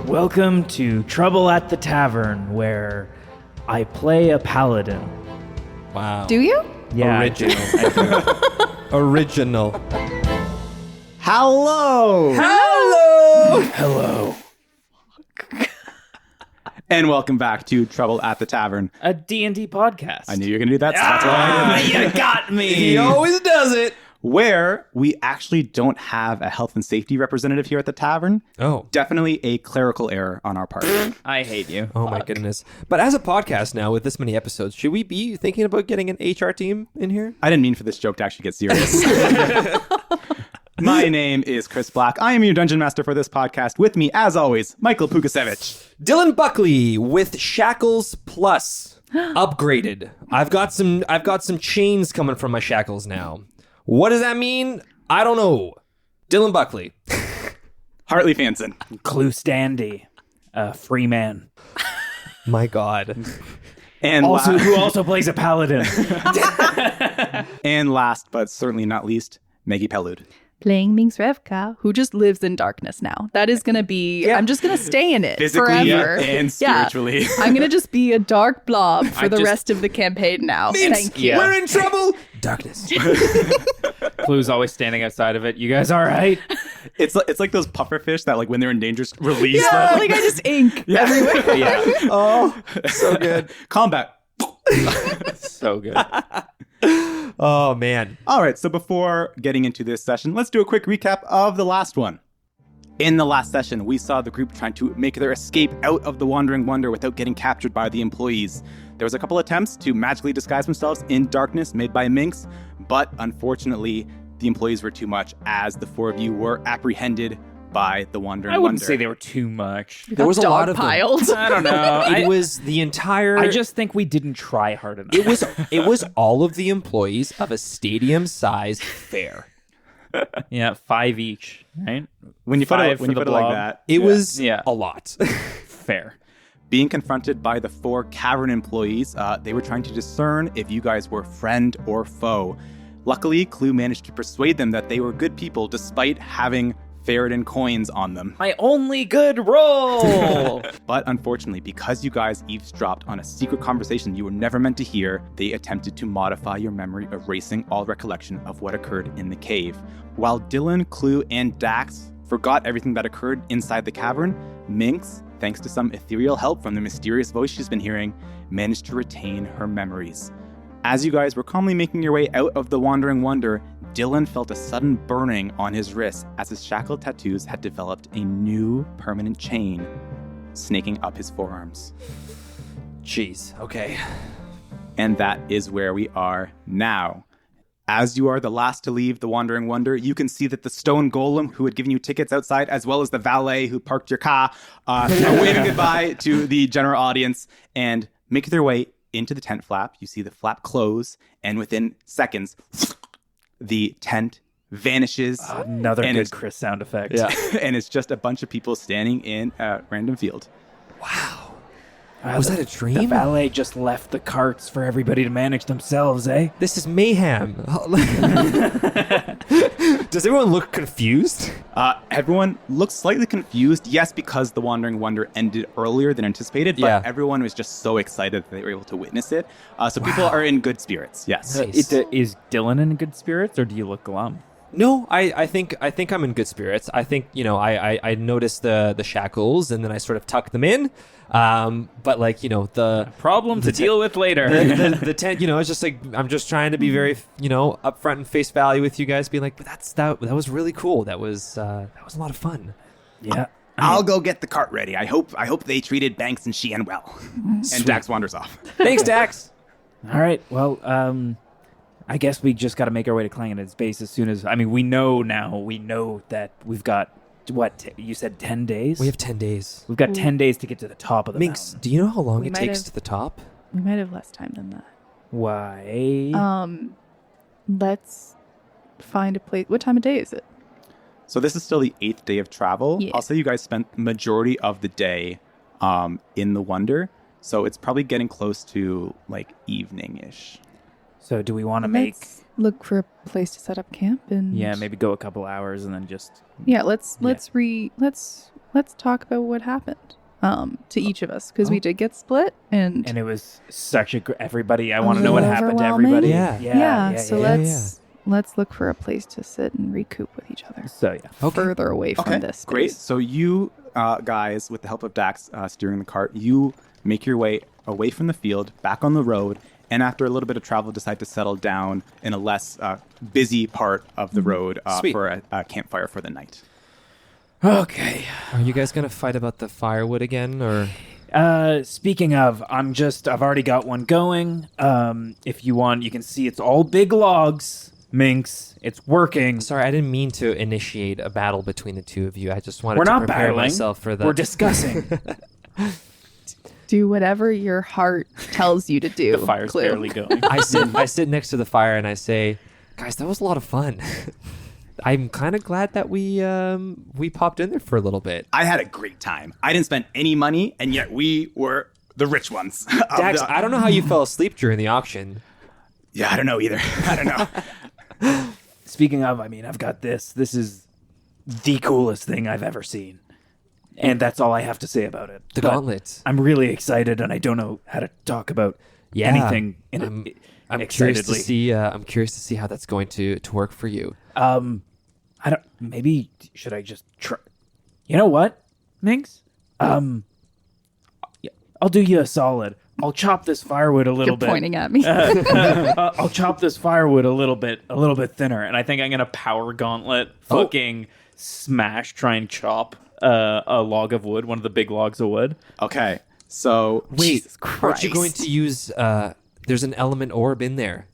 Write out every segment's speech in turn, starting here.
Welcome to Trouble at the Tavern, where I play a paladin. Wow. Do you? Yeah, Original. Hallow! Hello. And welcome back to Trouble at the Tavern. A D&D podcast. I knew you were going to do that, so that's why I did it. You got me. He always does it. Where we actually don't have a health and safety representative here at the tavern. Oh. Definitely a clerical error on our part. I hate you. Oh my goodness. But as a podcast now with this many episodes, should we be thinking about getting an HR team in here? I didn't mean for this joke to actually get serious. My name is Chris Black. I am your dungeon master for this podcast. With me, as always, Michael Pukasevich. Dillon Buckley with Shackles Plus upgraded. I've got some chains coming from my shackles now. What does that mean? I don't know. Dillon Buckley. Hartley Fanson. Clue Standy. Free man. My God. And Who also plays a paladin. and last, but certainly not least, Maggie Pellude. Playing Minx Revka, who just lives in darkness now. That is going to be, I'm just going to stay in it Physically forever. and spiritually. Yeah. I'm going to just be a dark blob for the rest of the campaign now. Minx, Thank you. we're in trouble. Darkness. Clue's always standing outside of it. You guys all right? It's like those pufferfish that, like, when they're in danger, release Yeah, them. like I just ink everywhere. Yeah. Oh, so good. Combat. So good. Oh, man. All right, so before getting into this session, let's do a quick recap of the last one. In the last session, we saw the group trying to make their escape out of the Wandering Wonder without getting captured by the employees. There was a couple attempts to magically disguise themselves in darkness made by Minx, but unfortunately, the employees were too much as the four of you were apprehended by the Wandering Wonder. I wouldn't say they were too much. There was a lot of them. Piled. I don't know. It was the entire... I just think we didn't try hard enough. It was all of the employees of a stadium-sized fair. Yeah, 5 each, right? When you put it, Five for the like blob. that, It was Yeah. a lot. Fair. being confronted by the four cavern employees, they were trying to discern if you guys were friend or foe. Luckily, Clue managed to persuade them that they were good people despite having Ferretin coins on them. My only good roll. But unfortunately, because you guys eavesdropped on a secret conversation you were never meant to hear, they attempted to modify your memory, erasing all recollection of what occurred in the cave. While Dillon, Clue, and Dax forgot everything that occurred inside the cavern, Minx, thanks to some ethereal help from the mysterious voice she's been hearing, managed to retain her memories. As you guys were calmly making your way out of the Wandering Wonder, Dillon felt a sudden burning on his wrist as his shackled tattoos had developed a new permanent chain snaking up his forearms. Jeez, okay. And that is where we are now. As you are the last to leave the Wandering Wonder, you can see that the stone golem who had given you tickets outside, as well as the valet who parked your car, are waving goodbye to the general audience and make their way into the tent flap. You see the flap close, and within seconds, the tent vanishes. Another and good it's- Chris sound effect. Yeah, and it's just a bunch of people standing in a random field. Wow. Was that a The dream? valet just left the carts for everybody to manage themselves, eh? This is mayhem. Does everyone look confused? Everyone looks slightly confused, yes, because the Wandering Wonder ended earlier than anticipated, but Yeah. everyone was just so excited that they were able to witness it. So people are in good spirits, yes. Nice. Is Dillon in good spirits, or do you look glum? No, I think I'm in good spirits. I think, I noticed the shackles and then I sort of tucked them in. But like, the Problem to deal with later. the tent, it's just like I'm just trying to be very, upfront and face value with you guys, being like, but that was really cool. That was a lot of fun. Yeah. I'll go get the cart ready. I hope they treated Banks and Sheehan well. And Dax wanders off. Thanks, Dax. All right. Well, I guess we just got to make our way to Clangeddin's base as soon as... we know that we've got, you said 10 days? We have 10 days. We've got 10 days to get to the top of the Minx, mountain. do you know how long We it might takes have- to the top? We might have less time than that. Why? Let's find a place. What time of day is it? So this is still the 8th day of travel. Yeah. I'll say you guys spent the majority of the day in the Wonder. So it's probably getting close to like evening-ish. So do we want to make... look for a place to set up camp and Yeah, maybe go a couple hours and then just. Yeah, let's talk about what happened to each of us, because we did get split and And it was such a everybody. I want to know what happened to everybody. Yeah. so let's look for a place to sit and recoup with each other. So yeah. Further away from this. Great. space. So you guys, with the help of Dax steering the cart, you make your way away from the field, back on the road, and after a little bit of travel, decide to settle down in a less busy part of the road for a campfire for the night. Okay. Are you guys going to fight about the firewood again, or? Speaking of, I've already got one going. If you want, you can see it's all big logs, Minx. It's working. Sorry, I didn't mean to initiate a battle between the two of you. I just wanted We're to not prepare battling. myself for the... We're discussing. Do whatever your heart tells you to do. The fire's Clue. barely going. I sit next to the fire and I say, guys, that was a lot of fun. I'm kind of glad that we popped in there for a little bit. I had a great time. I didn't spend any money, and yet we were the rich ones. Dax, I don't know how you fell asleep during the auction. Yeah, I don't know either. I don't know. Speaking of, I mean, I've got this. This is the coolest thing I've ever seen. And that's all I have to say about it. The But gauntlet. I'm really excited, and I don't know how to talk about anything in I'm excitedly. curious to see. I'm curious to see how that's going to work for you. I don't. Maybe should I just try? You know what, Minx? I'll do you a solid. I'll chop this firewood a little You're bit. pointing at me. I'll chop this firewood a little bit thinner, and I think I'm gonna power gauntlet fucking smash, try and chop a log of wood, one of the big logs of wood. Okay, so Wait, aren't you going to use? There's an element orb in there.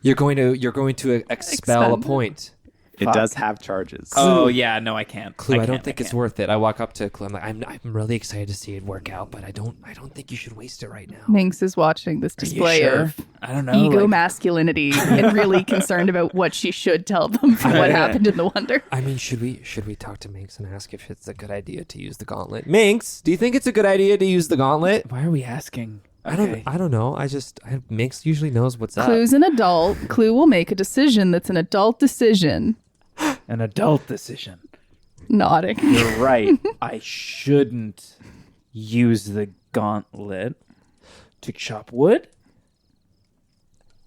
You're going to expel a Expend. point. it does have charges. Oh yeah, no, I can't. Clue, I don't can't, think it's can't. worth it. I walk up to Clue. I'm like, I'm really excited to see it work out, but I don't think you should waste it right now. Minx is watching this Are you display sure? of I don't know. ego like- masculinity and really concerned about what she should tell them for what happened in the Wonder. I mean, should we talk to Minx and ask if it's a good idea to use the gauntlet? Minx, do you think it's a good idea to use the gauntlet? Why are we asking? I don't know. Minx usually knows what's up. Clue's an adult. Clue will make a decision that's an adult decision. An adult decision. Nodding. You're right. I shouldn't use the gauntlet to chop wood.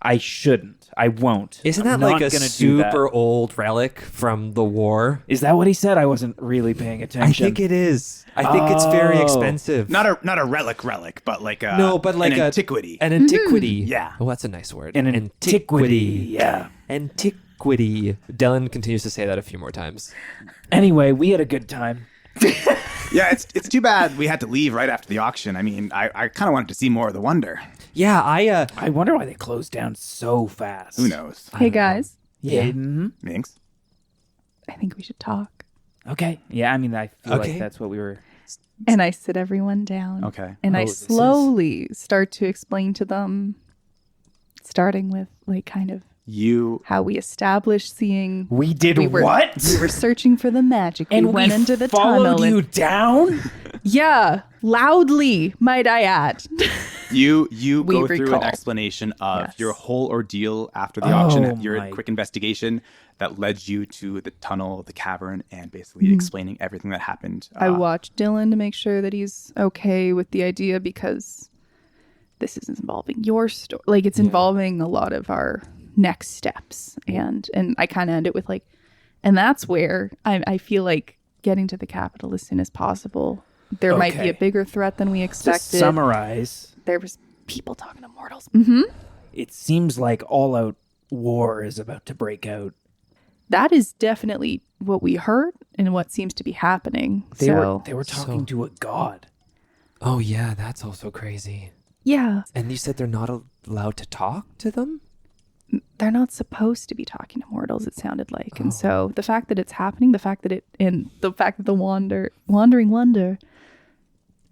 I shouldn't. I won't. Isn't I'm that like not a gonna do that. super old relic from the war? Is that what he said? I wasn't really paying I attention. think it is. I think it's very Oh. expensive. Not a relic, but like a No, but like an a- antiquity. An antiquity. Yeah. Oh, that's a nice word. An antiquity. Yeah. Antiquity. Dillon continues to say that a few more times. Anyway, we had a good time. Yeah, it's too bad we had to leave right after the auction. I mean, I kind of wanted to see more of the Wonder. Yeah, I wonder why they closed down so fast. Who knows? Hey guys, Yeah. Mhm. Minx? I think we should talk. Okay. Yeah, I mean, I feel Okay. like that's what we were. And I sit everyone down. Okay. And I this is- slowly start to explain to them, starting with like kind of You how we established seeing. We did We were, what? We were searching for the magic. and we went into the followed tunnel. you And, down? yeah, loudly, might I add. You We go through recall. an explanation of Yes. your whole ordeal after the Oh auction, your my- quick investigation that led you to the tunnel, the cavern, and basically explaining everything that happened. I watched Dillon to make sure that he's okay with the idea because this is involving your story. Like it's involving a lot of our next steps. And I kind of end it with like, and that's where I feel like getting to the capital as soon as possible. There might be Okay. a bigger threat than we To expected. summarize, There was people talking to mortals. Mm-hmm. it seems like all-out war is about to break out. That is definitely what we heard and what seems to be happening. They so were talking to a god. Oh yeah, that's also crazy. yeah, And you said they're not allowed to talk to them? they're not supposed to be talking to mortals, it sounded like. And so the fact that it's happening, the fact that the wandering wonder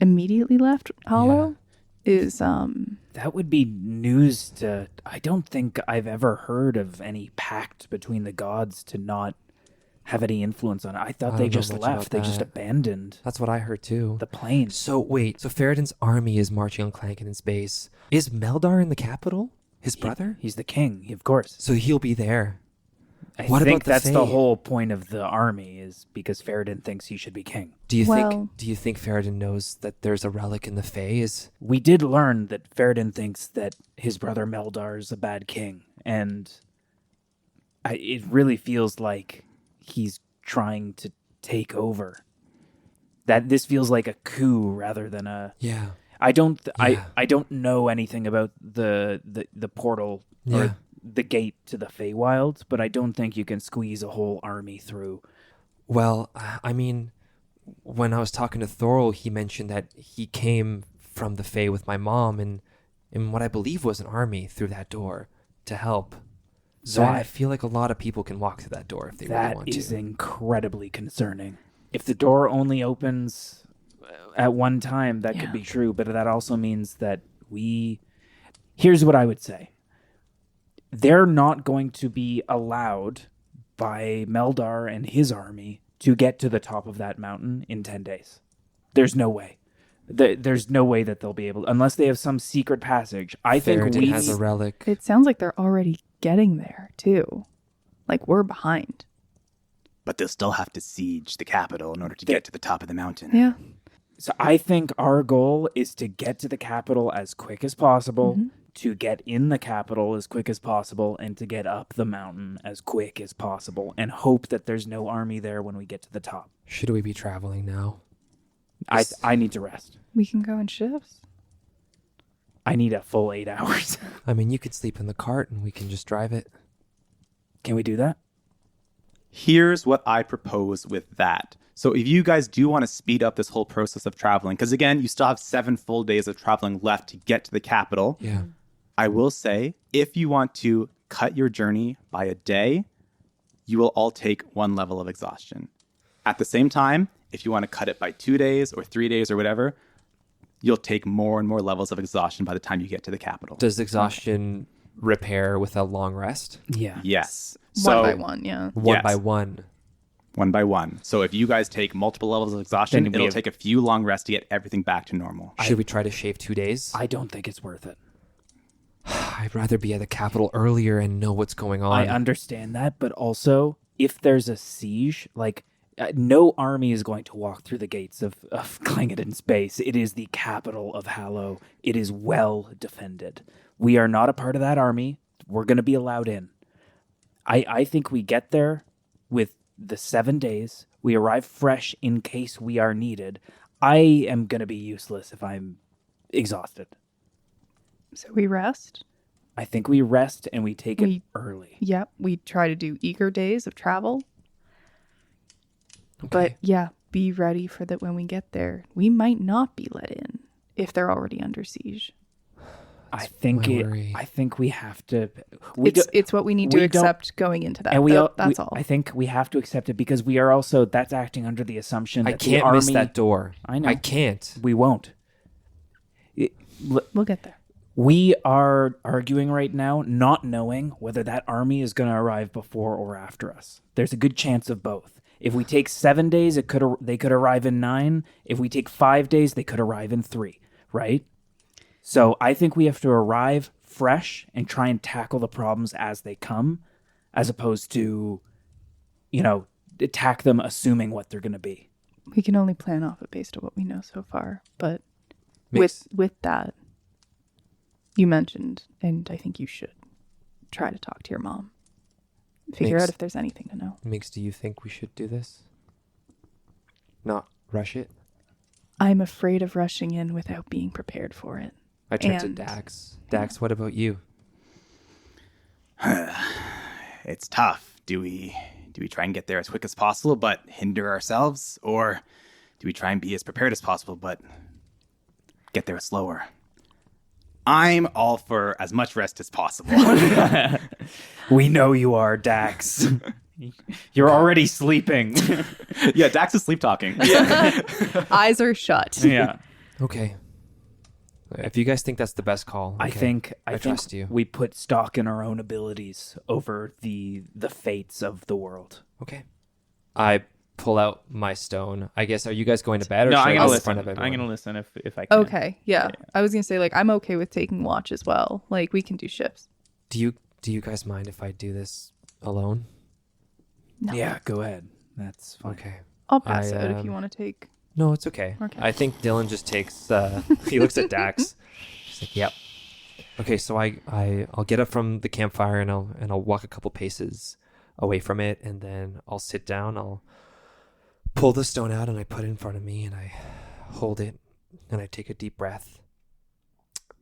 immediately left Hallow is That would be news to. I don't think I've ever heard of any pact between the gods to not have any influence on it. I thought I they don't know just much left. about They just that. abandoned That's what I heard too. the plains. So wait, so Ferreton's army is marching on Clangeddin's base. Is Meldar in the capital? His brother? He's the king, of course. So he'll be there. I What think about the that's the Fae? whole point of the army is because Faradin thinks he should be king. Do you Well- think Faradin knows that there's a relic in the Fae? We did learn that Faradin thinks that his brother Meldar's a bad king, and it really feels like he's trying to take over. That this feels like a coup rather than a. Yeah. I don't. Yeah. I don't know anything about the portal Yeah. or the gate to the Feywild, but I don't think you can squeeze a whole army through. Well, I mean, when I was talking to Thorol, he mentioned that he came from the Fae with my mom and in what I believe was an army through that door to help. So That- I feel like a lot of people can walk through that door if they really That want is to. incredibly concerning. If the door only opens at one time, that Yeah. could be true, but that also means that here's what I would say. They're not going to be allowed by Meldar and his army to get to the top of that mountain in 10 days. There's no way. There's no way that they'll be able, unless they have some secret passage. I think Faradin has a relic. It sounds like they're already getting there, too. Like, we're behind. But they'll still have to siege the capital in order to get to the top of the mountain. Yeah. So I think our goal is to get to the capital as quick as possible, to get in the capital as quick as possible, and to get up the mountain as quick as possible, and hope that there's no army there when we get to the top. Should we be traveling now? I need to rest. We can go in shifts. I need a full 8 hours. I mean, you could sleep in the cart and we can just drive it. Can we do that? Here's what I propose with that. So if you guys do want to speed up this whole process of traveling, because again, you still have 7 full days of traveling left to get to the capital. Yeah. I will say, if you want to cut your journey by a day, you will all take 1 level of exhaustion. At the same time, if you want to cut it by 2 days or 3 days or whatever, you'll take more and more levels of exhaustion by the time you get to the capital. Does exhaustion repair with a long rest? Yeah. Yes. One by one, yeah. One Yes. by one. 1 by 1. So if you guys take multiple levels of exhaustion, Then we it'll have- take a few long rests to get everything back to normal. Should we try to shave 2 days? I don't think it's worth it. I'd rather be at the capital earlier and know what's going on. I understand that, but also, if there's a siege, like, no army is going to walk through the gates of Clangeddin space. It is the capital of Hallow. It is well defended. We are not a part of that army. We're going to be allowed in. I think we get there with the 7 days. We arrive fresh in case we are needed. I am going to be useless if I'm exhausted. So we rest. I think we rest and we take it early. Yep. We try to do eager days of travel. Okay. But yeah, be ready for that when we get there. We might not be let in if they're already under siege. I think my worry. I think we have to. It's what we need to we don't- accept going into that. And we, That's all. I think we have to accept it because we are also. That's acting under the assumption that I can't the army, miss that door. I know. I can't. We won't. We'll get there. We are arguing right now, not knowing whether that army is going to arrive before or after us. There's a good chance of both. If we take 7 days, they could arrive in 9. If we take 5 days, they could arrive in 3. Right? So I think we have to arrive fresh and try and tackle the problems as they come, as opposed to, attack them assuming what they're going to be. We can only plan off it based on what we know so far. But Mix. with that, you mentioned, and I think you should try to talk to your mom. Figure Mix. out if there's anything to know. Mix, do you think we should do this? Not rush it? I'm afraid of rushing in without being prepared for it. I turned to And- Dax. Dax, what about you? It's tough. Do we try and get there as quick as possible but hinder ourselves, or do we try and be as prepared as possible but get there slower? I'm all for as much rest as possible. We know you are, Dax. You're already sleeping. Yeah, Dax is sleep talking. Eyes are shut. Yeah. Okay. If you guys think that's the best call, I okay. think trust you. we put stock in our own abilities over the fates of the world. Okay. I pull out my stone. I guess, are you guys going to bed or No, should I'm I gonna go in listen. front of I'm everyone? gonna listen if I can. Okay, yeah. I was going to say, I'm okay with taking watch as well. We can do shifts. Do you guys mind if I do this alone? No. Yeah, go ahead. That's fine. Okay. I'll pass I, out if you want to take. No, it's okay. Okay. I think Dillon just takes. He looks at Dax. He's like, "Yep." Okay, so I'll get up from the campfire and I'll walk a couple paces away from it, and then I'll sit down. I'll pull the stone out and I put it in front of me and I hold it and I take a deep breath,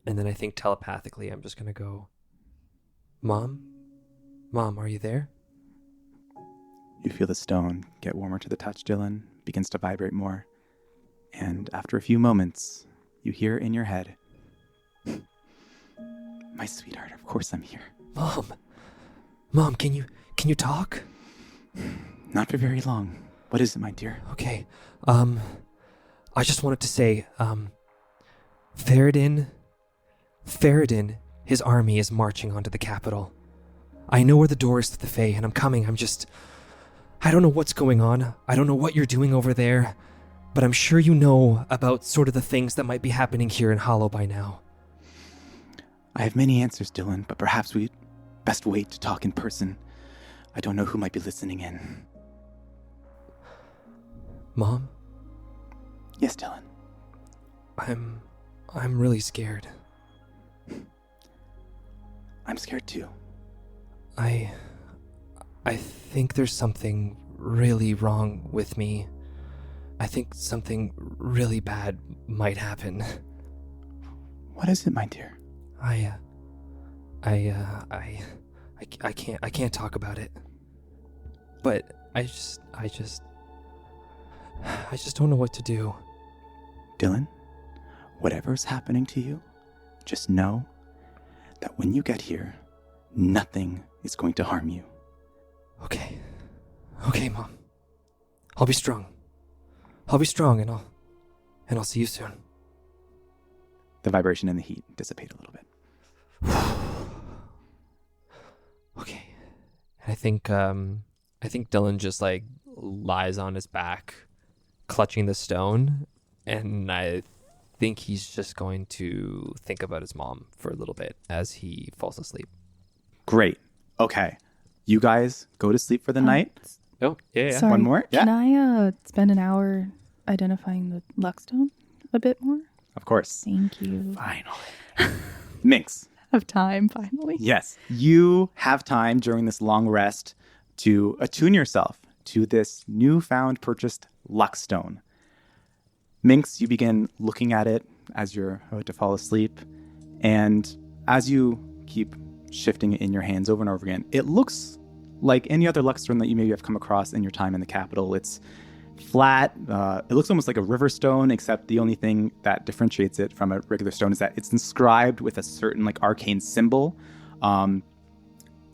and then I think telepathically I'm just gonna go, Mom, are you there? You feel the stone get warmer to the touch, Dillon, begins to vibrate more. And after a few moments, you hear in your head, my sweetheart, of course I'm here. Mom, can you talk? Not for very long. What is it, my dear? Okay. I just wanted to say, Faradin, his army is marching onto the capital. I know where the door is to the Fae, and I'm coming. I don't know what's going on. I don't know what you're doing over there, but I'm sure you know about sort of the things that might be happening here in Hallow by now. I have many answers, Dillon, but perhaps we'd best wait to talk in person. I don't know who might be listening in. Mom? Yes, Dillon. I'm really scared. I'm scared too. I think there's something really wrong with me. I think something really bad might happen. What is it, my dear? I can't talk about it. But I just don't know what to do. Dillon, whatever's happening to you, just know that when you get here, nothing is going to harm you. Okay, Mom. I'll be strong, and I'll see you soon. The vibration and the heat dissipate a little bit. Okay. I think Dillon just like lies on his back, clutching the stone, and I think he's just going to think about his mom for a little bit as he falls asleep. Great. Okay. You guys go to sleep for the night. Oh, yeah. Sorry, One more? Can Yeah. I spend an hour identifying the luckstone a bit more? Of course. Thank you. Finally. Minx. Have time finally. Yes. You have time during this long rest to attune yourself to this newfound purchased luckstone. Minx, you begin looking at it as you're about to fall asleep. And as you keep shifting it in your hands over and over again, it looks like any other luckstone that you maybe have come across in your time in the capital. It's flat. It looks almost like a river stone, except the only thing that differentiates it from a regular stone is that it's inscribed with a certain like arcane symbol. And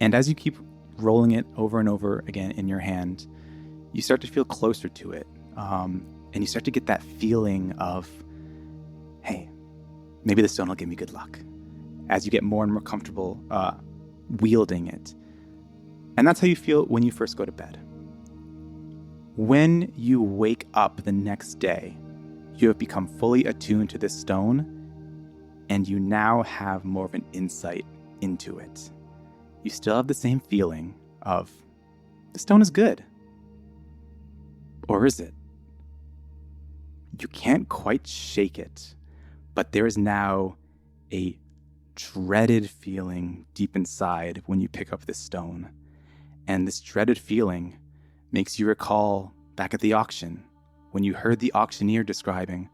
as you keep rolling it over and over again in your hand, you start to feel closer to it. And you start to get that feeling of, hey, maybe the stone will give me good luck, as you get more and more comfortable wielding it. And that's how you feel when you first go to bed. When you wake up the next day, you have become fully attuned to this stone, and you now have more of an insight into it. You still have the same feeling of, the stone is good. Or is it? You can't quite shake it, but there is now a dreaded feeling deep inside when you pick up this stone. And this dreaded feeling makes you recall back at the auction when you heard the auctioneer describing,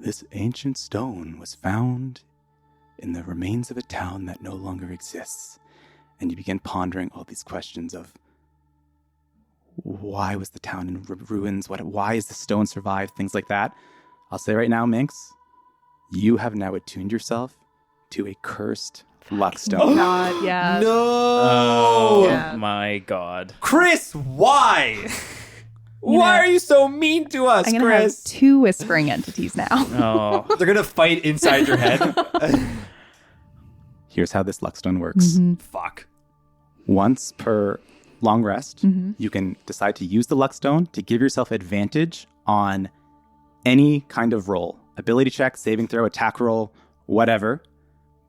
this ancient stone was found in the remains of a town that no longer exists. And you begin pondering all these questions of, why was the town in ruins? Why is the stone survived? Things like that. I'll say right now, Minx, you have now attuned yourself to a cursed luckstone. God, yeah. No! Oh Yeah. my god. Chris, why? Why are you so mean to us, I'm gonna Chris? have 2 whispering entities now. Oh. They're gonna fight inside your head. Here's how this luckstone works. Mm-hmm. Fuck. Once per long rest, you can decide to use the luckstone to give yourself advantage on any kind of roll. Ability check, saving throw, attack roll, whatever.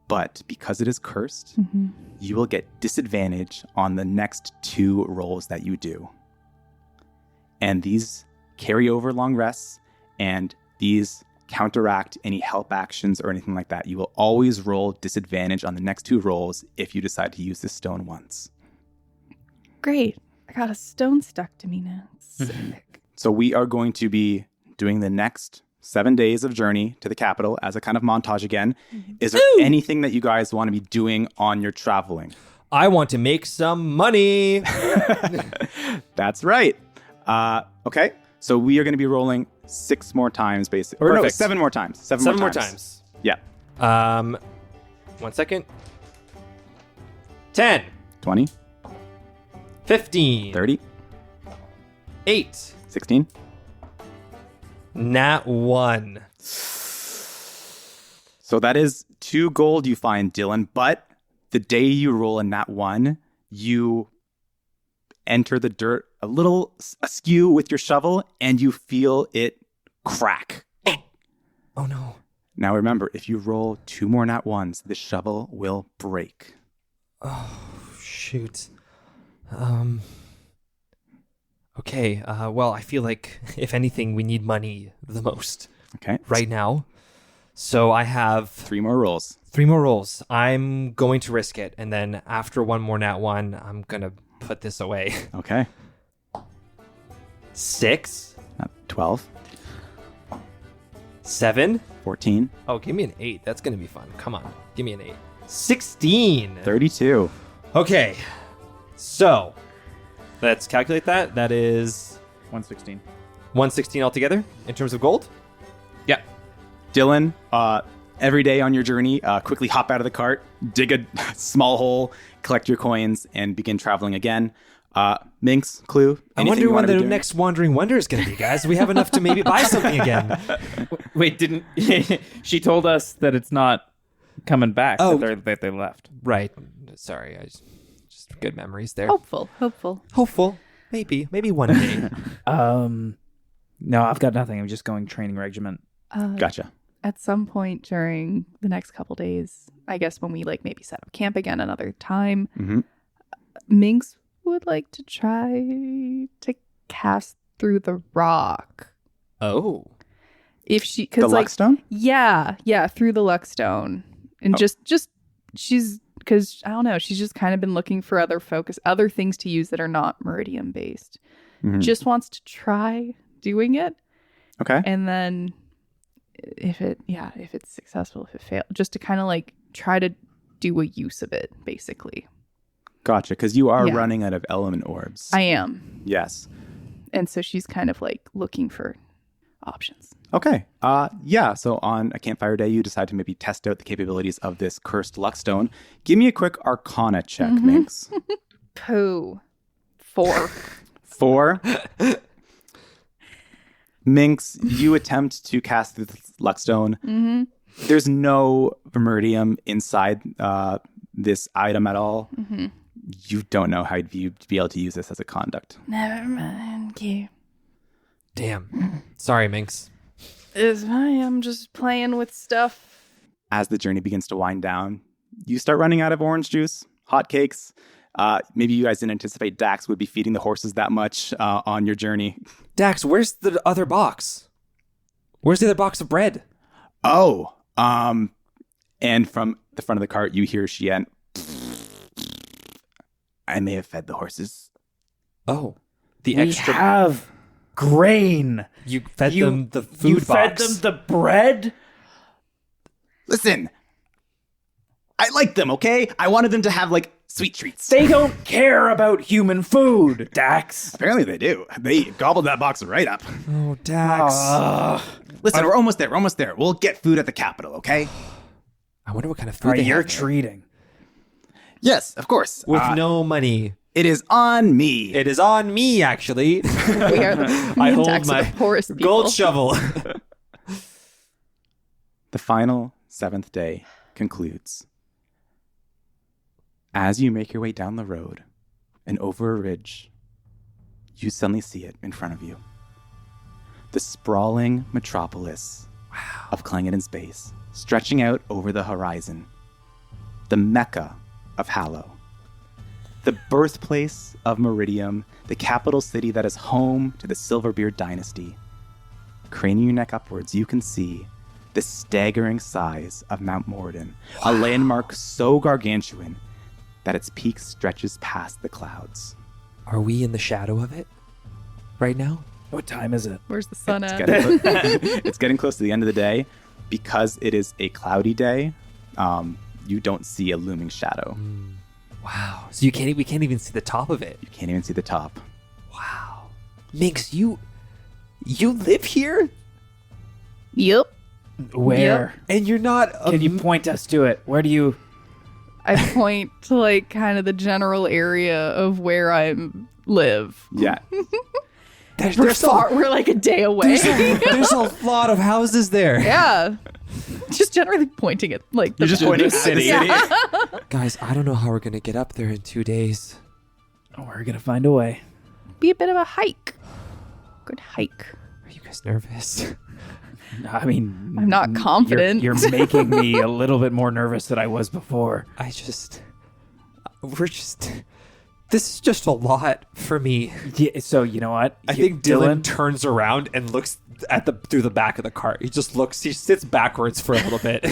but because it is cursed, you will get disadvantage on the next 2 rolls that you do. And these carry over long rests, and these counteract any help actions or anything like that. You will always roll disadvantage on the next 2 rolls if you decide to use this stone once. Great. I got a stone stuck to me now. Sick. So we are going to be doing the next 7 days of journey to the capital as a kind of montage again. Is there anything that you guys want to be doing on your traveling? I want to make some money. That's right. Okay. So we are going to be rolling 6 more times, basically. Or no, Perfect. 7 more times. 7 more times. Yeah. 1 second. 10. 20, 15. 30, 8. 16. Nat 1. So that is 2 gold you find, Dillon. But the day you roll a nat 1, you enter the dirt a little askew with your shovel, and you feel it crack. Oh no. Now remember, if you roll 2 more nat 1s, the shovel will break. Oh, shoot. Okay, well, I feel like, if anything, we need money the most Okay. right now. So I have 3 more rolls. 3 more rolls. I'm going to risk it, and then after 1 more nat 1, I'm going to put this away. Okay. 6. 12, 7. 14, Oh, give me an 8. That's going to be fun. Come on. Give me an 8. 16. 32. Okay. So, let's calculate that. That is 116. 116 altogether in terms of gold. Yeah. Dillon, every day on your journey, quickly hop out of the cart, dig a small hole, collect your coins, and begin traveling again. Minx, Clue, I anything wonder you when wanna be the doing? next Wandering Wonder is going to be, guys. We have enough to maybe buy something again. Wait, didn't she told us that it's not coming back? Oh. that they left. Right. Sorry. Just good memories there. Hopeful. Hopeful. Maybe one day. No, I've got nothing. I'm just going training regiment. Gotcha. At some point during the next couple days, I guess when we like maybe set up camp again another time, Minx would like to try to cast through the rock. Oh. If she, The cause like, luckstone? yeah, through the luckstone, and just she's, cause I don't know, she's just kind of been looking for other things to use that are not meridian based. Just wants to try doing it, Okay. and then if it's successful, if it fails, just to kind of like try to do a use of it, basically. Gotcha. Because you are Yeah. running out of element orbs. I am. Yes. And so she's kind of like looking for options. Okay. Yeah. So on a campfire day, you decide to maybe test out the capabilities of this cursed luckstone. Give me a quick Arcana check, Minx. Pooh. 4. 4. Minx, you attempt to cast through the luckstone. There's no vermiridium inside this item at all. You don't know how you'd be able to use this as a conduct. Never mind. You. Damn. Sorry, Minx. It's fine. I'm just playing with stuff. As the journey begins to wind down, you start running out of orange juice, hotcakes. Maybe you guys didn't anticipate Dax would be feeding the horses that much on your journey. Dax, where's the other box? Where's the other box of bread? Oh, and from the front of the cart, you hear Shien. I may have fed the horses. Oh. The We extra... have grain. You fed You- them the food You box. fed them the bread? Listen, I like them, okay? I wanted them to have, like, sweet treats. They don't care about human food, Dax. Apparently they do. They gobbled that box right up. Oh, Dax. Listen, we're almost there. We're almost there. We'll get food at the capital, okay? I wonder what kind of food All right, they you're have there. treating. Yes, of course. With no money. It is on me. It is on me, actually. We are the I hold Tax are my the poorest people. gold shovel. The final 7th day concludes. As you make your way down the road and over a ridge, you suddenly see it in front of you. The sprawling metropolis of Clangeddin space, stretching out over the horizon. the Mecca of Hallow. The birthplace of Meridium, the capital city that is home to the Silverbeard dynasty. Craning your neck upwards, you can see the staggering size of Mount Moradin, a landmark so gargantuan that its peak stretches past the clouds. Are we in the shadow of it right now? What time is it? Where's the sun at? It's getting close to the end of the day. Because it is a cloudy day, you don't see a looming shadow. Wow. So we can't even see the top of it. You can't even see the top. Wow. Minx, you live here? Yep. Where? And you're not Can you point us to it? Where do you... I point to like kind of the general area of where I live. Yeah. We're like a day away. There's a lot of houses there. Yeah. Just generally pointing at like the You're just pointing at the city. Guys, I don't know how we're going to get up there in 2 days. Oh, we're going to find a way. Be a bit of a hike. Good hike. Are you guys nervous? I mean... I'm not confident. You're making me a little bit more nervous than I was before. This is just a lot for me. Yeah, so, you know what? I think Dillon turns around and looks at through the back of the cart. He sits backwards for a little bit.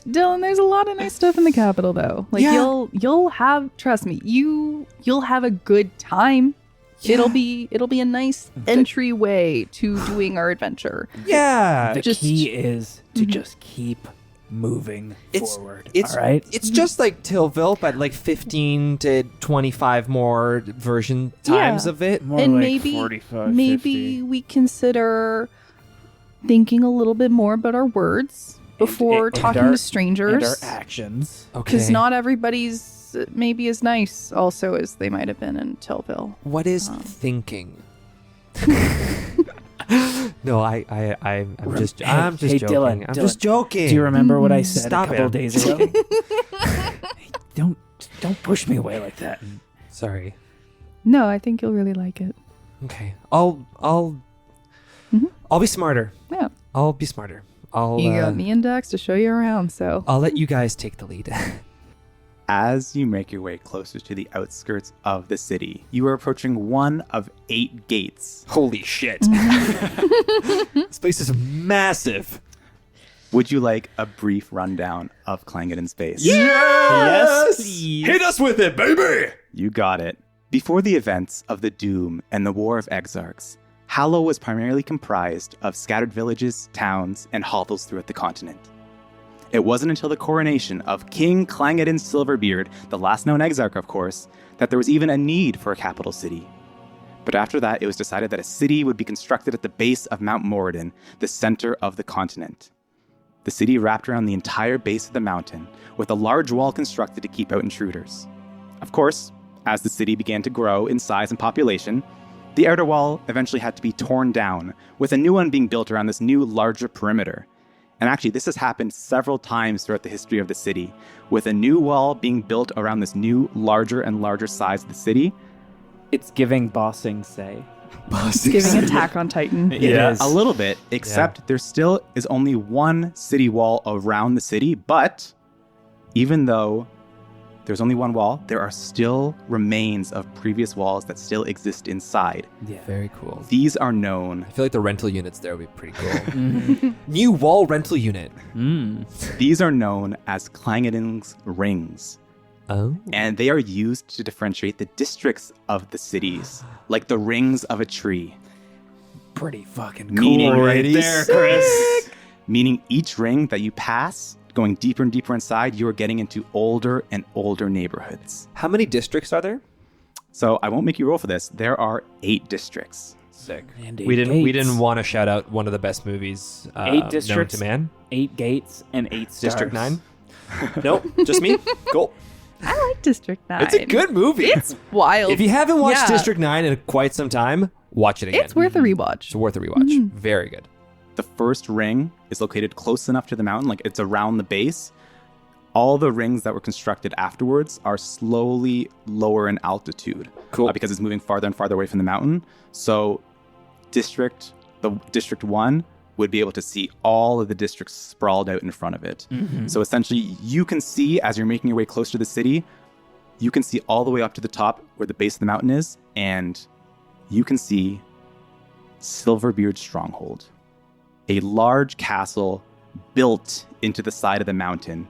Dylan, there's a lot of nice stuff in the capital though. Like you'll have, trust me, you'll have a good time. Yeah. It'll be a nice entryway to doing our adventure. Yeah. The key is to just keep moving forward. It's all right. It's just like Tillville, but like 15 to 25 more version times of it. More and like maybe 45, maybe 50. we consider thinking a little bit more about our words before talking to strangers. And our actions. Okay. Because not everybody's maybe as nice also as they might have been in Tillville. What is thinking? No, I'm just joking. Dillon, I'm just joking. Do you remember what I said Stop a couple it. days ago? Hey, don't push me away like that. Sorry. No, I think you'll really like it. Okay. I'll be smarter. Yeah. I'll be smarter. You got me and Dax to show you around, so. I'll let you guys take the lead. As you make your way closer to the outskirts of the city, you are approaching one of 8 gates. Holy shit. This place is massive. Would you like a brief rundown of Clangeddin's base? Yes, please. Hit us with it, baby. You got it. Before the events of the Doom and the War of Exarchs, Hallow was primarily comprised of scattered villages, towns, and hovels throughout the continent. It wasn't until the coronation of King Clangeddin Silverbeard, the last known Exarch of course, that there was even a need for a capital city. But after that, it was decided that a city would be constructed at the base of Mount Moradin, the center of the continent. The city wrapped around the entire base of the mountain, with a large wall constructed to keep out intruders. Of course, as the city began to grow in size and population, the outer wall eventually had to be torn down, with a new one being built around this new, larger perimeter. And actually, this has happened several times throughout the history of the city, with a new wall being built around this new, larger and larger size of the city. It's giving bossing say. It's giving Attack on Titan. It is. A little bit, except there still is only one city wall around the city, but even though there's only one wall, there are still remains of previous walls that still exist inside. Yeah. Very cool. These are known. I feel like the rental units there would be pretty cool. New wall rental unit. These are known as Clangeddin's rings. Oh. And they are used to differentiate the districts of the cities, like the rings of a tree. Pretty fucking Meaning cool right right there, there, Chris. Meaning each ring that you pass, going deeper and deeper inside, you are getting into older and older neighborhoods. How many districts are there? So I won't make you roll for this. There are 8 districts. Sick. And We 8 didn't gates. want to shout out one of the best movies 8 known districts, to man. 8 gates, and 8 stars. District 9. Nope, just me. Cool. I like District 9. It's a good movie. It's wild. If you haven't watched Yeah. District 9 in quite some time, watch it again. It's worth a rewatch. It's worth a rewatch. Very good. The first ring is located close enough to the mountain, like it's around the base. All the rings that were constructed afterwards are slowly lower in altitude. Cool. Because it's moving farther and farther away from the mountain. So District 1 would be able to see all of the districts sprawled out in front of it. So essentially, you can see, as you're making your way closer to the city, you can see all the way up to the top where the base of the mountain is, and you can see Silverbeard's stronghold, a large castle built into the side of the mountain,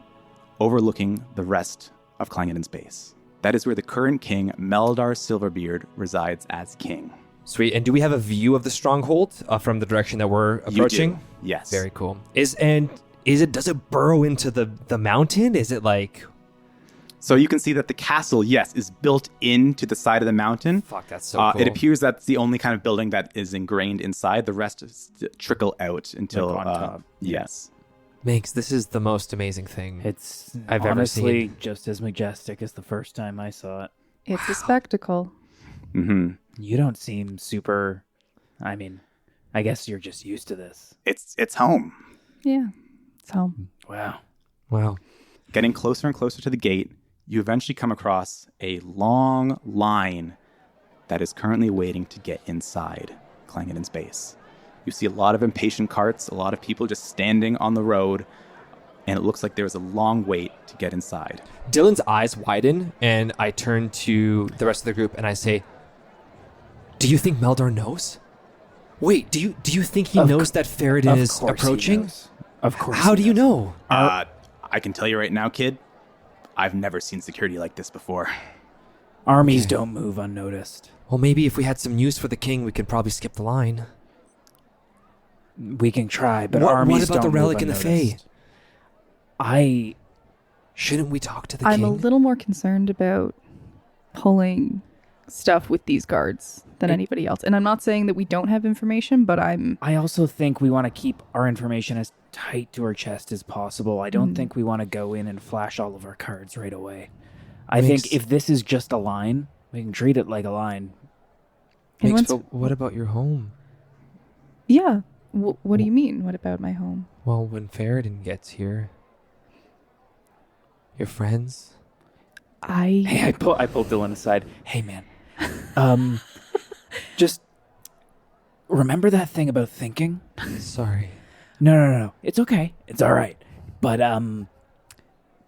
overlooking the rest of Clangeddin's base. That is where the current king, Meldar Silverbeard, resides as king. Sweet. And do we have a view of the stronghold from the direction that we're approaching? You do. Yes. Very cool. Does it burrow into the mountain? Is it like... So you can see that the castle, yes, is built into the side of the mountain. Fuck, that's so cool. It appears that's the only kind of building that is ingrained inside. The rest is trickle out until Like on top. Yes. Minx, this is the most amazing thing It's I've ever honestly seen. just as majestic as the first time I saw it. It's a spectacle. Mm-hmm. You don't seem super... I mean, I guess you're just used to this. It's home. Yeah. It's home. Wow. Wow. Getting closer and closer to the gate, you eventually come across a long line that is currently waiting to get inside Clangeddin's base. You see a lot of impatient carts, a lot of people just standing on the road, and it looks like there's a long wait to get inside. Dillon's eyes widen, and I turn to the rest of the group, and I say, do you think Meldar knows? Wait, do you think he knows that Faradin is approaching? Of course. How do you know? I can tell you right now, kid, I've never seen security like this before. Armies don't move unnoticed. Well, maybe if we had some news for the king, we could probably skip the line. We can try, but What armies about don't the relic move and the Fae? unnoticed. Shouldn't we talk to the I'm king? a little more concerned about pulling stuff with these guards than anybody else. And I'm not saying that we don't have information, but I also think we want to keep our information as tight to our chest as possible. I don't think we want to go in and flash all of our cards right away. I think if this is just a line, we can treat it like a line. And Minx, once- but what about your home? Yeah. What do you mean? What about my home? Well, when Faradin gets here, your friends? Hey, I pull Dillon aside. Hey, man. Just remember that thing about thinking? Sorry. No. It's okay. It's all right. But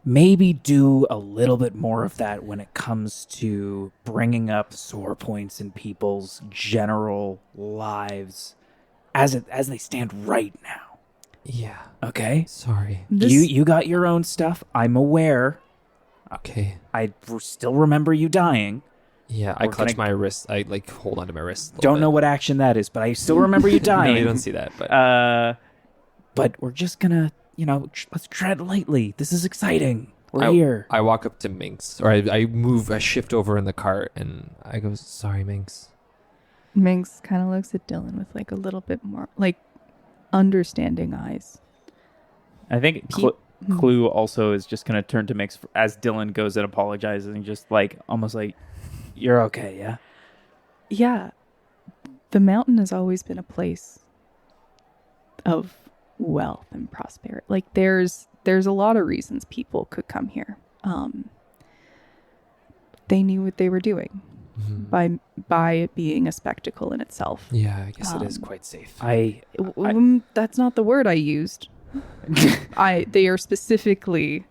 maybe do a little bit more of that when it comes to bringing up sore points in people's general lives as they stand right now. Yeah. Okay? Sorry. You got your own stuff. I'm aware. Okay. I still remember you dying. Yeah, I Or clutch can I- my wrist. I hold onto my wrist. Don't know what action that is, but I still remember you dying. No, you don't see that. But But we're just gonna, let's tread lightly. This is exciting. We're I, here. I walk up to Minx, or I shift over in the cart, and I go, "Sorry, Minx." Minx kind of looks at Dillon with like a little bit more like understanding eyes. I think Clue also is just gonna turn to Mix as Dillon goes and apologizes and just almost like, you're okay, yeah? Yeah. The mountain has always been a place of wealth and prosperity. Like there's a lot of reasons people could come here. They knew what they were doing by it being a spectacle in itself. Yeah, I guess it is quite safe. That's not the word I used. They are specifically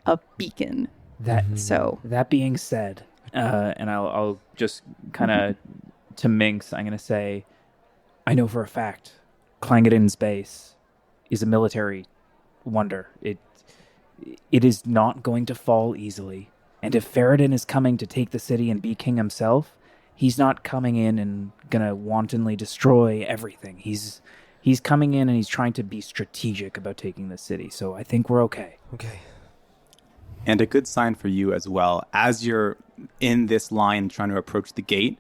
a beacon. That being said, and I'll just kind of to Minx, I'm gonna say, I know for a fact, Clangeddin's base is a military wonder. It is not going to fall easily. And if Faradin is coming to take the city and be king himself, he's not coming in and gonna wantonly destroy everything. He's coming in and he's trying to be strategic about taking the city. So I think we're okay. Okay. And a good sign for you as well, as you're in this line trying to approach the gate,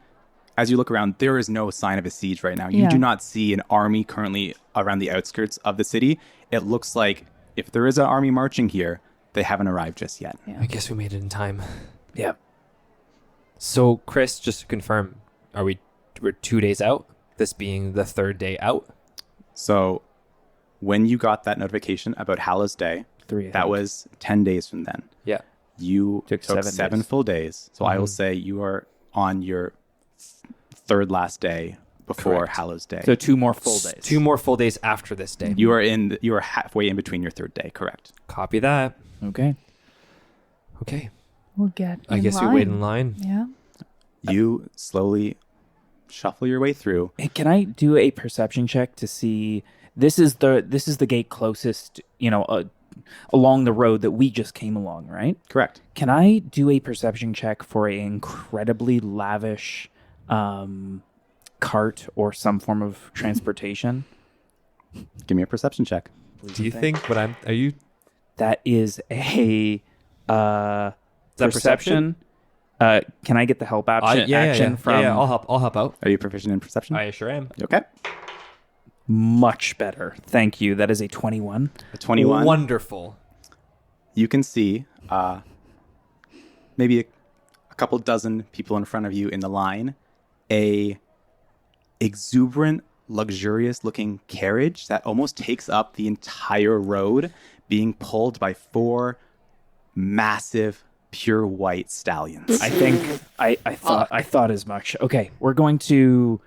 as you look around, there is no sign of a siege right now. You do not see an army currently around the outskirts of the city. It looks like if there is an army marching here, they haven't arrived just yet. Yeah. I guess we made it in time. Yeah. So, Chris, just to confirm, we're 2 days out? This being the third day out? So when you got that notification about Hallow's Day, 3. I that think. was 10 days from then. Yeah. You Took took 7 7 days. full days. So I will say you are on your third last day before Correct. Hallow's Day. So 2 more full days. 2 more full days after this day. You are halfway in between your third day, correct? Copy that. Okay. Okay. We'll get. I guess we wait in line. Yeah. You slowly shuffle your way through. Hey, can I do a perception check to see this is the gate closest, along the road that we just came along, right? Correct. Can I do a perception check for an incredibly lavish cart or some form of transportation? Give me a perception check. Do you think what I'm... Are you... That is a that perception? Can I get the help action from... Yeah, I'll help out. Are you proficient in perception? I sure am. Okay. Much better. Thank you. That is a 21. A 21. Wonderful. You can see maybe a couple dozen people in front of you in the line. A exuberant, luxurious-looking carriage that almost takes up the entire road, being pulled by 4 massive, pure white stallions. I think I thought as much. Okay, I'm going to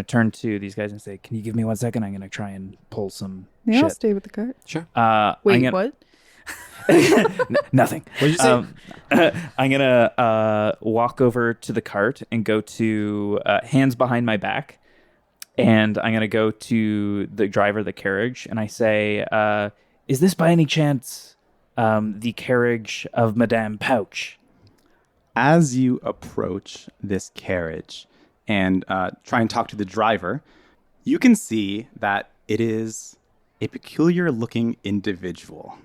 turn to these guys and say, can you give me 1 second? I'm going to try and pull some Yeah, I'll shit. stay with the cart. Sure. Wait, what? Nothing. What did you say? I'm going to walk over to the cart and go to hands behind my back. And I'm going to go to the driver of the carriage. And I say, is this by any chance the carriage of Madame Pouch? As you approach this carriage and try and talk to the driver, you can see that it is a peculiar-looking individual.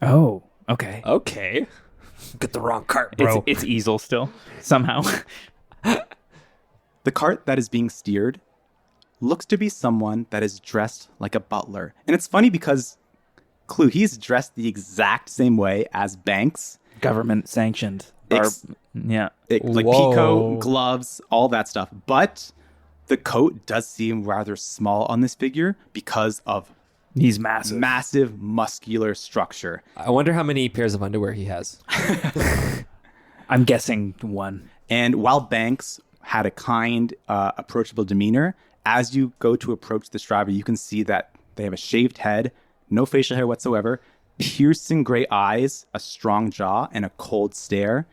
Oh, okay. Okay. Get the wrong cart, bro. It's easel still, somehow. The cart that is being steered looks to be someone that is dressed like a butler. And it's funny because, Clue, he's dressed the exact same way as Banks. Government sanctioned. Yeah. Like Whoa. Pico, gloves, all that stuff. But the coat does seem rather small on this figure because of He's massive. massive muscular structure. I wonder how many pairs of underwear he has. I'm guessing 1. And while Banks had a kind, approachable demeanor, as you go to approach this driver, you can see that they have a shaved head, no facial hair whatsoever, piercing gray eyes, a strong jaw, and a cold stare,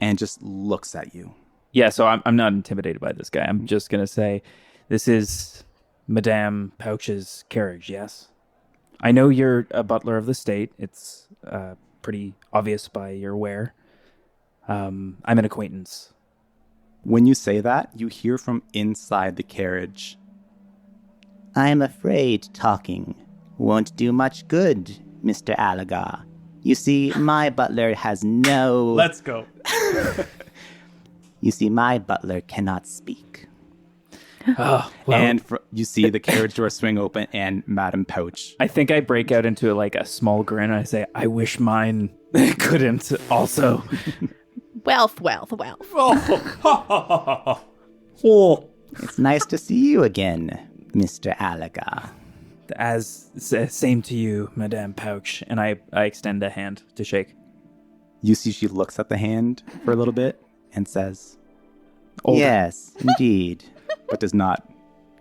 and just looks at you. Yeah, so I'm not intimidated by this guy. I'm just going to say, this is Madame Pouch's carriage, yes? I know you're a butler of the state. It's pretty obvious by your wear. I'm an acquaintance. When you say that, you hear from inside the carriage. I'm afraid talking won't do much good, Mr. Alagar. You see, my butler has no... Let's go. You see, my butler cannot speak. Oh, well, And you see the carriage door swing open and Madame Pouch. I think I break out into like a small grin and I say, I wish mine couldn't also. Wealth, wealth, wealth. It's nice to see you again, Mr. Alagar. Same to you, Madame Pouch. And I extend a hand to shake. You see she looks at the hand for a little bit and says, Yes, indeed. but does not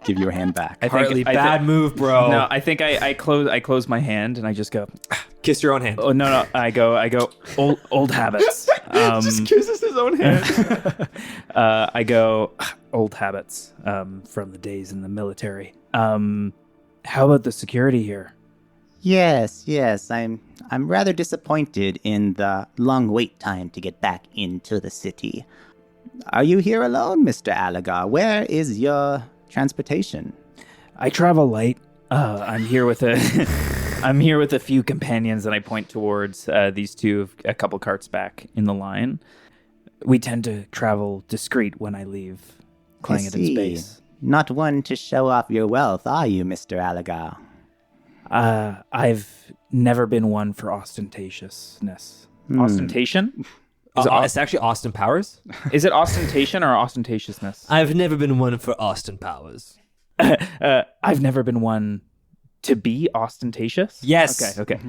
give your hand back. Partly bad move, bro. No, I think I close my hand and I just go, Kiss your own hand. oh, no, I go, old habits. Just kisses his own hand. I go, old habits from the days in the military. How about the security here? Yes, I'm rather disappointed in the long wait time to get back into the city. Are you here alone, Mr. Alagar? Where is your transportation? I travel light. I'm here with a few companions, and I point towards these two, a couple carts back in the line. We tend to travel discreet when I leave Clangeddin space. Not one to show off your wealth, are you, Mr. Alagar? I've never been one for ostentatiousness. Ostentation? It's actually Austin Powers. Is it ostentation or ostentatiousness? I've never been one for Austin Powers. I've never been one to be ostentatious? Yes. Okay.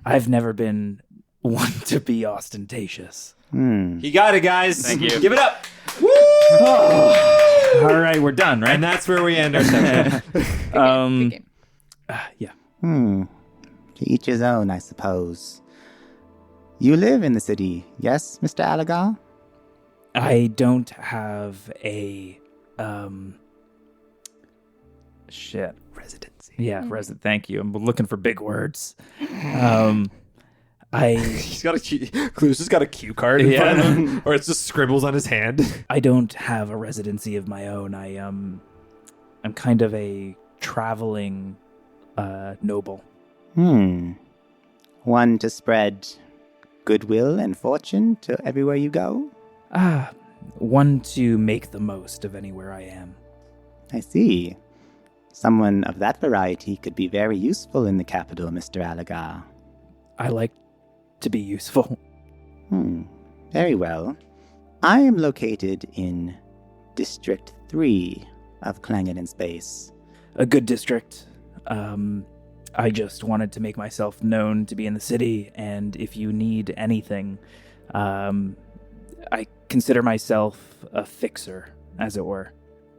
I've never been one to be ostentatious. You got it, guys. Thank you. Give it up. Woo! All right, we're done, right? And that's where we end our section. Good game. Yeah. To each his own, I suppose. You live in the city, yes, Mr. Alagar? I don't have a residency. Yeah, thank you. I'm looking for big words. He's got Clue's just got a cue card in front of him, or it's just scribbles on his hand. I don't have a residency of my own. I'm kind of a traveling noble. One to spread goodwill and fortune to everywhere you go? One to make the most of anywhere I am. I see. Someone of that variety could be very useful in the capital, Mr. Alagar. I like to be useful. Very well. I am located in District 3 of Clangeddin Space. A good district. I just wanted to make myself known to be in the city, and if you need anything, I consider myself a fixer, as it were.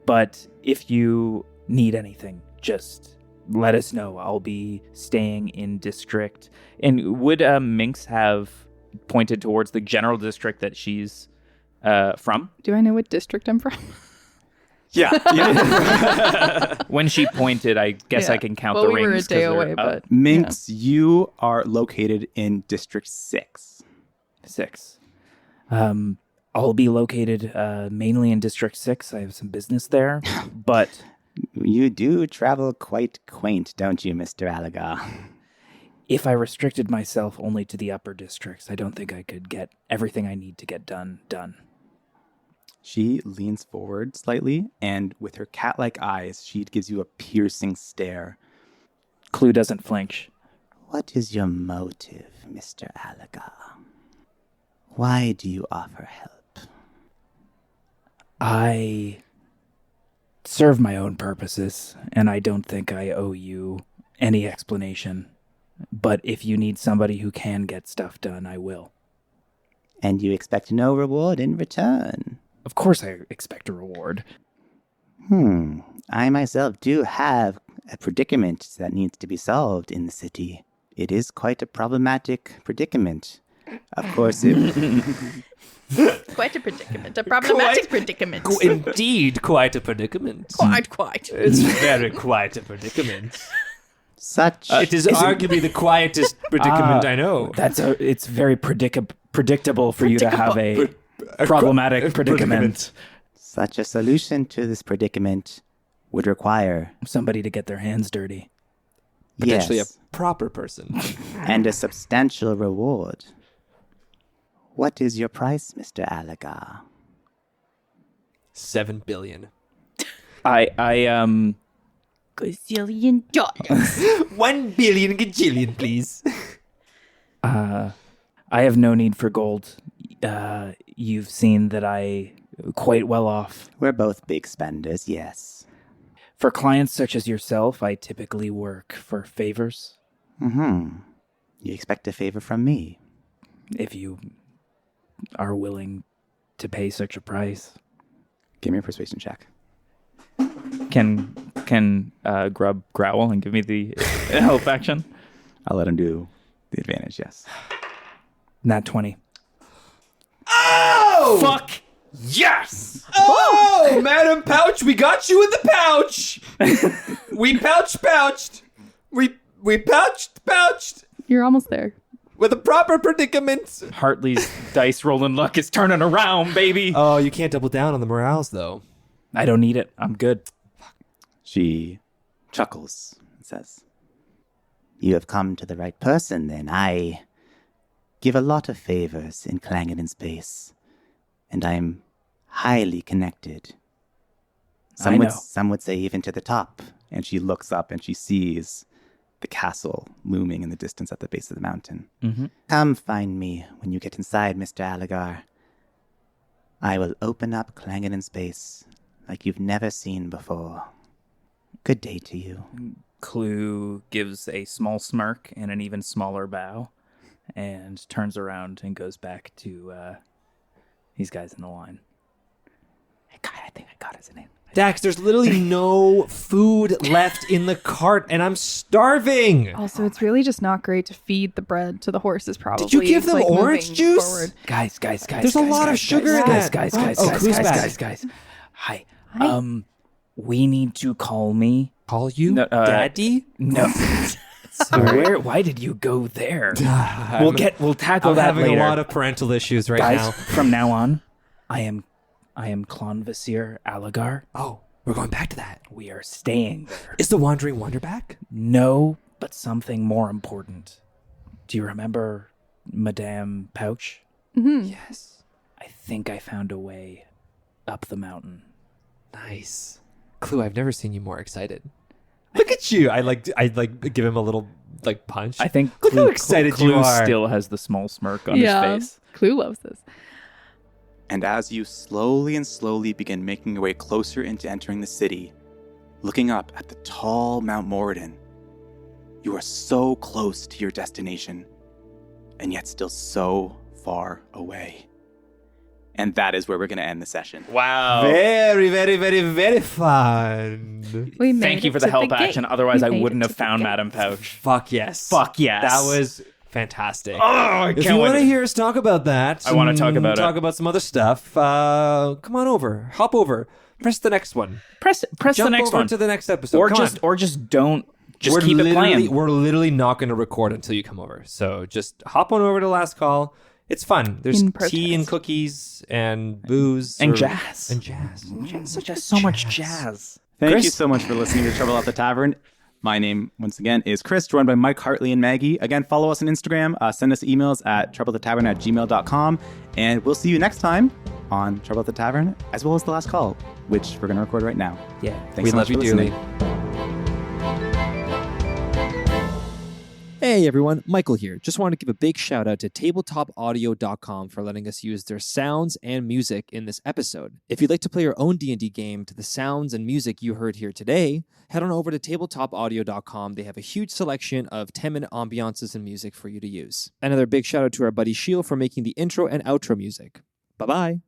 But if you need anything, just let us know. I'll be staying in district. And would Minx have pointed towards the general district that she's from? Do I know what district I'm from? Yeah. When she pointed, I guess I can count well, the we rings. were a 'cause day they're away, up. but Minx, you are located in District 6. 6. I'll be located mainly in District 6. I have some business there, but You do travel quite quaint, don't you, Mr. Alagar? if I restricted myself only to the upper districts, I don't think I could get everything I need to get done. She leans forward slightly, and with her cat-like eyes, she gives you a piercing stare. Clue doesn't flinch. What is your motive, Mr. Alagar? Why do you offer help? I serve my own purposes, and I don't think I owe you any explanation. But if you need somebody who can get stuff done, I will. And you expect no reward in return? Of course I expect a reward. I myself do have a predicament that needs to be solved in the city. It is quite a problematic predicament. Of course, quite a predicament. A problematic predicament. Indeed, quite a predicament. Quite. It's very quite a predicament. such... It is arguably the quietest predicament I know. It's very predictable for you to have a problematic predicament. Such a solution to this predicament would require... Somebody to get their hands dirty. Potentially yes, a proper person. and a substantial reward. What is your price, Mr. Alagar? 7 billion. I Gazillion dollars. 1 billion gajillion, please. I have no need for gold. You've seen that I quite well off. We're both big spenders, yes. For clients such as yourself, I typically work for favors. You expect a favor from me? If you are willing to pay such a price. Give me a persuasion check. Can Grub growl and give me the help action? I'll let him do the advantage, yes. Nat 20. Oh! Fuck! Yes! Oh, Madam Pouch, we got you in the pouch! We pouched. We pouched You're almost there. with a proper predicament. Hartley's dice rolling luck is turning around, baby. Oh, you can't double down on the morales, though. I don't need it. I'm good. She chuckles and says, You have come to the right person, then. I give a lot of favors in Clangeddin space, and I'm highly connected. I know. Some would say even to the top. and she looks up and she sees the castle looming in the distance at the base of the mountain. Mm-hmm. Come find me when you get inside, Mr. Alagar. I will open up Clangeddin space like you've never seen before. Good day to you. Clue gives a small smirk and an even smaller bow and turns around and goes back to these guys in the line. Hey, I think I got his name. Dax, there's literally no food left in the cart, and I'm starving. Also, it's really just not great to feed the bread to the horses. Probably. Did you give them like, orange moving juice? forward. Guys. There's a lot of sugar in that. Guys. Oh, Clue's back. Hi. We need to call me. Call you No, Daddy? No. Why did you go there? We'll tackle I'm that having later. a lot of parental issues right Guys, now. from now on, I am Clonvasir Alagar. Oh, we're going back to that. We are staying there. Is the Wandering Wonder back? No, but something more important. Do you remember Madame Pouch? Yes. I think I found a way up the mountain. Nice. Clue, I've never seen you more excited. Look at you. I like give him a little punch. I think Look how excited Clue you are. still has the small smirk on his face. Clue loves this. And as you slowly and slowly begin making your way closer into entering the city, looking up at the tall Mount Moradin, you are so close to your destination, and yet still so far away. And that is where we're going to end the session. Wow. Very, very, very, very fun. We made Thank you it for the to help gate. action. Otherwise, We I made wouldn't it have to the found gate. Madame Pouch. Fuck yes. Fuck yes. That was fantastic. Oh, I If you can't want to wait. hear us talk about that, I wanna talk about it. Talk about some other stuff. Come on over. Hop over. Press the next one. Press Jump the next over one. to the next episode. or Come just on. or just don't just we're keep it literally- playing. We're literally not going to record until you come over. So just hop on over to Last Call. It's fun. There's In tea and protest. cookies and booze And jazz. And jazz. Just so much jazz. Thank Chris? you so much for listening to Trouble at the Tavern. My name, once again, is Chris, joined by Mike, Hartley, and Maggie. Again, follow us on Instagram. Send us emails at troubleathetavern@gmail.com. And we'll see you next time on Trouble at the Tavern, as well as The Last Call, which we're going to record right now. Yeah. Thanks We so love much you for dearly. listening. Hey everyone, Michael here. Just wanted to give a big shout out to tabletopaudio.com for letting us use their sounds and music in this episode. If you'd like to play your own D&D game to the sounds and music you heard here today, head on over to tabletopaudio.com. They have a huge selection of 10-minute ambiances and music for you to use. Another big shout out to our buddy Sheel for making the intro and outro music. Bye-bye.